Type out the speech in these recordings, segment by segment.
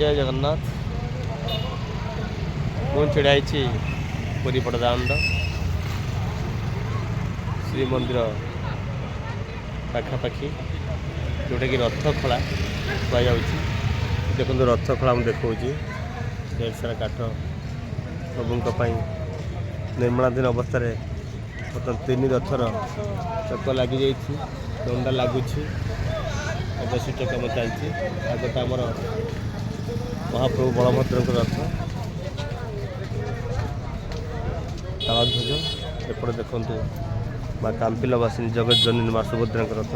जय जगन्नाथ ମୁଁ ଛିଡ଼ା ହେଇଛି ପୁରୀ ବଡ଼ଦାଣ୍ଡ ଶ୍ରୀମନ୍ଦିର ପାଖାପାଖି ଯେଉଁଟାକି ରଥଖଳା କୁହାଯାଉଛି। ଦେଖନ୍ତୁ ରଥଖଳା ମୁଁ ଦେଖାଉଛି ଢେର ସାରା କାଠ ପ୍ରଭୁଙ୍କ ପାଇଁ ନିର୍ମାଣାଧୀନ ଅବସ୍ଥାରେ ବର୍ତ୍ତମାନ 3 ରଥର ଚକ ଲାଗିଯାଇଛି, ଦଣ୍ଡା ଲାଗୁଛି, ଅବଶିଷ୍ଟ କାମ ଚାଲିଛି। ଆଗଟା ଆମର ମହାପ୍ରଭୁ ବଳଭଦ୍ରଙ୍କ ରଥ ତାଳଧ୍ୱଜ, ଏପଟେ ଦେଖନ୍ତୁ ମା କାମ୍ପିଲ ବାସିନୀ ଜଗତଜନନୀ ମା ସୁଭଦ୍ରାଙ୍କ ରଥ,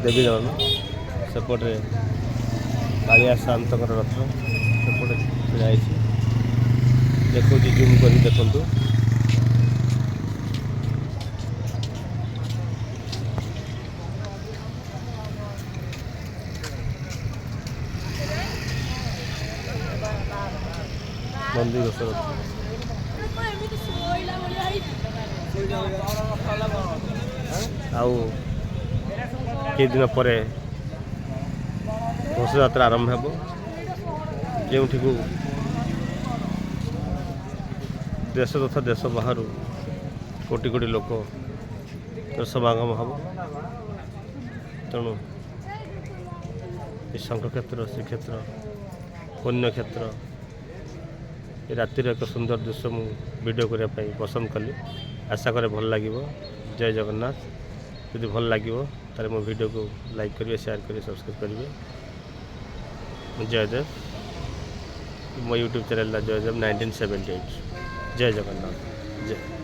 ଦେବୀ ଦଳନ, ସେପଟରେ କାଳିଆ ସାଆନ୍ତଙ୍କର ରଥ ସେପଟେ ଛିଡ଼ା ହେଇଛି। ଦେଖଉଛି ଜୁମ୍ କରି ଦେଖନ୍ତୁ। ନନ୍ଦିଘୋଷ ରଥ ଆଉ କିଛିଦିନ ପରେ ଘୋଷଯାତ୍ରା ଆରମ୍ଭ ହେବ, ଯେଉଁଠିକୁ ଦେଶ ତଥା ଦେଶ ବାହାରୁ କୋଟି କୋଟି ଲୋକ ସମାଗମ ହେବ। ତେଣୁ ଏ ଶଙ୍ଖକ୍ଷେତ୍ର, ଶ୍ରୀକ୍ଷେତ୍ର, ପୁଣ୍ୟକ୍ଷେତ୍ର ଏ ରାତିର ଏକ ସୁନ୍ଦର ଦୃଶ୍ୟ ମୁଁ ଭିଡ଼ିଓ କରିବା ପାଇଁ ପସନ୍ଦ କଲି। ଆଶା କରେ ଭଲ ଲାଗିବ। ଜୟ ଜଗନ୍ନାଥ। ଯଦି ଭଲ ଲାଗିବ ତାହେଲେ ମୋ ଭିଡ଼ିଓକୁ ଲାଇକ୍ କରିବେ, ସେୟାର କରିବେ, ସବସ୍କ୍ରାଇବ୍ କରିବେ। ଜୟଦେବ। ମୋ ୟୁଟ୍ୟୁବ୍ ଚ୍ୟାନେଲ୍ ଜୟଦେବ 1978। ଜୟ ଜଗନ୍ନାଥ। ଜୟ